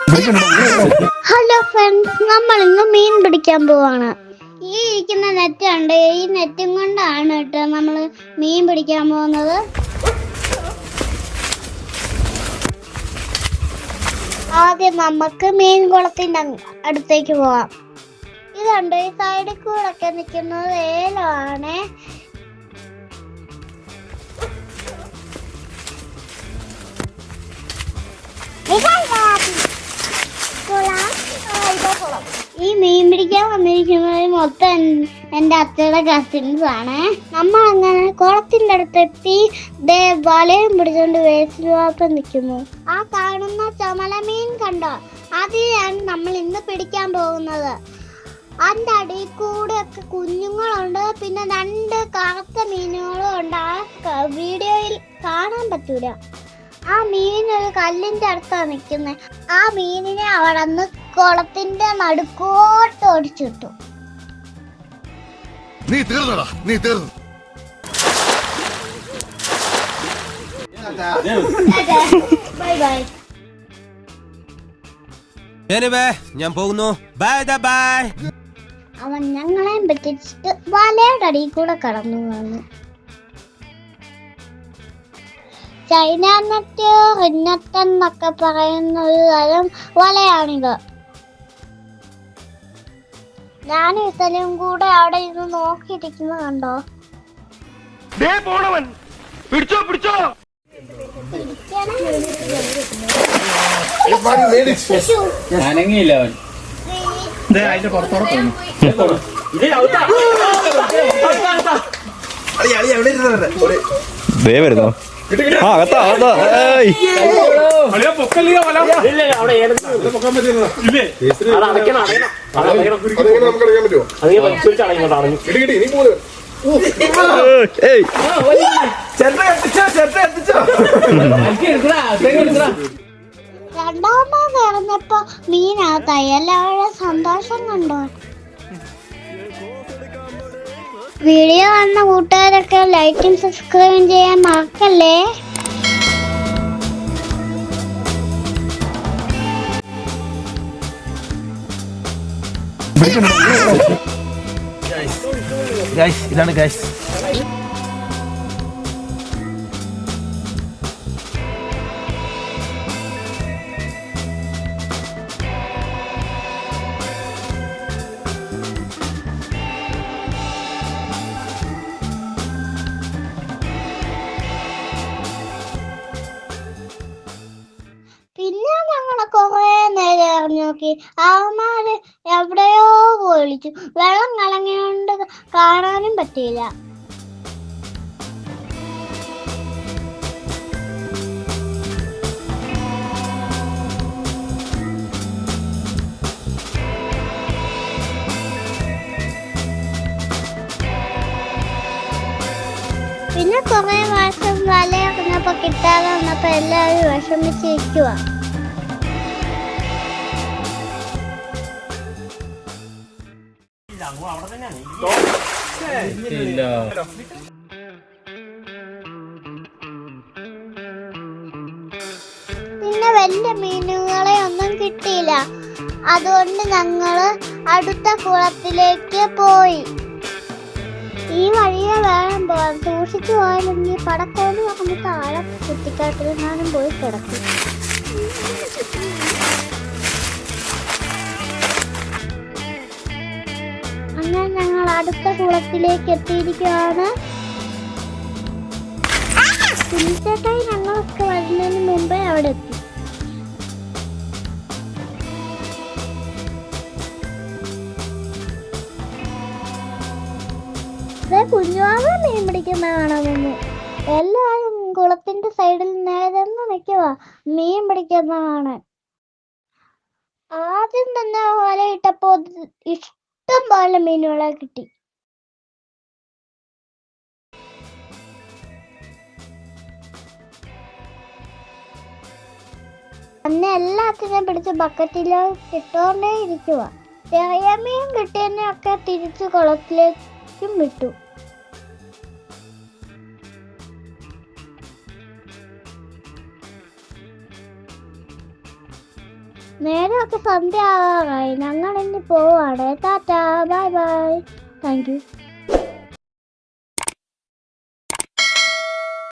Hello friends, നമ്മൾ ഇന്ന് മീൻ പിടിക്കാൻ പോവാണ്. ഈ ഇരിക്കുന്ന നെറ്റ് ഉണ്ട്. ഈ നെറ്റും കൊണ്ടാണ് കേട്ടോ നമ്മൾ മീൻ പിടിക്കാൻ പോകുന്നത്. ആദ്യം നമുക്ക് മീൻ കുളത്തിന്റെ അടുത്തേക്ക് പോവാം. ഇതുണ്ട്, ഈ സൈഡിൽ കൂടെ ഒക്കെ നിൽക്കുന്നത് ഏലമാണ്. ഈ മീൻ പിടിക്കാൻ വന്നിരിക്കുന്നത് മൊത്തം എൻ്റെ അച്ഛയുടെ കസിൻസ് ആണ്. നമ്മൾ അങ്ങനെ കുളത്തിന്റെ അടുത്തെത്തി വലയും പിടിച്ചോണ്ട് വേസ്റ്റിൽ നിൽക്കുന്നു. ആ കാണുന്ന ചുമല മീൻ കണ്ടോ? അതിലാണ് നമ്മൾ ഇന്ന് പിടിക്കാൻ പോകുന്നത്. അതിൻ്റെ അടിയിൽ കൂടെ ഒക്കെ കുഞ്ഞുങ്ങളുണ്ട്, പിന്നെ 2 കറുത്ത മീനുകളും ഉണ്ട്. ആ വീഡിയോയിൽ കാണാൻ പറ്റൂല. ആ മീൻ ഒരു കല്ലിന്റെ അടുത്താണ് നിൽക്കുന്നത്. ആ മീനിനെ അവിടെ നിന്ന് കുളത്തിന്റെ നടുക്കോട്ട് ഓടിച്ചിട്ടു. നീ തീർന്നു. Bye bye. ഞാൻ പോകുന്നു. ബൈ. അവൻ ഞങ്ങളെയും പറ്റിച്ചിട്ട് വലയുടെ അടിയിൽ കൂടെ കടന്നു വന്നു. ചൈന നെറ്റ്, റിന്നറ്റ് എന്നൊക്കെ പറയുന്ന ഒരു തരം വലയാണിത്. ഞാൻ ഇസലും കൂടെ അവിടെ ഇരുന്ന് നോക്കിയിരിക്കുന്ന കണ്ടോ? വരുന്നോ? അകത്താ. രണ്ടാമത് ഇറങ്ങപ്പോ മീനകത്തായി. എല്ലാവരുടെ സന്തോഷം കണ്ടോ? വീഡിയോ കാണുന്ന കൂട്ടുകാരൊക്കെ ലൈക്കും സബ്സ്ക്രൈബും ചെയ്യാൻ മറക്കല്ലേ. ഇതാണ് ഗൈസ്. പിന്നെ ഞങ്ങള് കൊറേ നേരം എറിഞ്ഞു നോക്കി. അവന്മാര് എവിടെയോ വിളിച്ചു. വെള്ളം കലങ്ങിയോണ്ട് കാണാനും പറ്റിയില്ല. പിന്നെ കൊറേ വർഷം വല എറിഞ്ഞപ്പോ കിട്ടാതെ വന്നപ്പോ എല്ലാവരും വിഷമിച്ചിരിക്കുക. പിന്നെ വലിയ മീനുകളെ ഒന്നും കിട്ടിയില്ല. അതുകൊണ്ട് ഞങ്ങള് അടുത്ത കുളത്തിലേക്ക് പോയി. ഈ വഴിയെ വേണം പോകാൻ. സൂക്ഷിച്ചു പോയാലെങ്കിൽ പടക്കോട് പറഞ്ഞ് താഴെ കുത്തിക്കാട്ടിലെങ്ങാനും പോയി കിടക്കും. അങ്ങനെ ഞങ്ങൾ അടുത്ത കുളത്തിലേക്ക് എത്തിയിരിക്കുകയാണ്. കുഞ്ഞിച്ചേട്ടായി ഞങ്ങളൊക്കെ വരുന്നതിന് മുമ്പേ അവിടെ എത്തി. കുഞ്ഞുവാവ മീൻ പിടിക്കുന്ന കാണാമെന്ന്. എല്ലാവരും കുളത്തിന്റെ സൈഡിൽ നേരെന്ന് നിൽക്കുക മീൻ പിടിക്കുന്നതാണ്. ആദ്യം തന്നെ വല ഇട്ടപ്പോ ഇഷ്ടം പോലെ മീനുകളെ കിട്ടി. അന്ന് എല്ലാത്തിനെയും പിടിച്ച് ബക്കറ്റിലോ ഇട്ടുകൊണ്ടേ ഇരിക്കുക. ചെറിയ മീൻ കിട്ടിയതിനെയൊക്കെ തിരിച്ച് കുളത്തിലേക്കും വിട്ടു. നേരമൊക്കെ സന്ധ്യ ആകാറായി. ഞങ്ങൾ ഇനി പോവാണ്. Tata, bye bye. Thank you.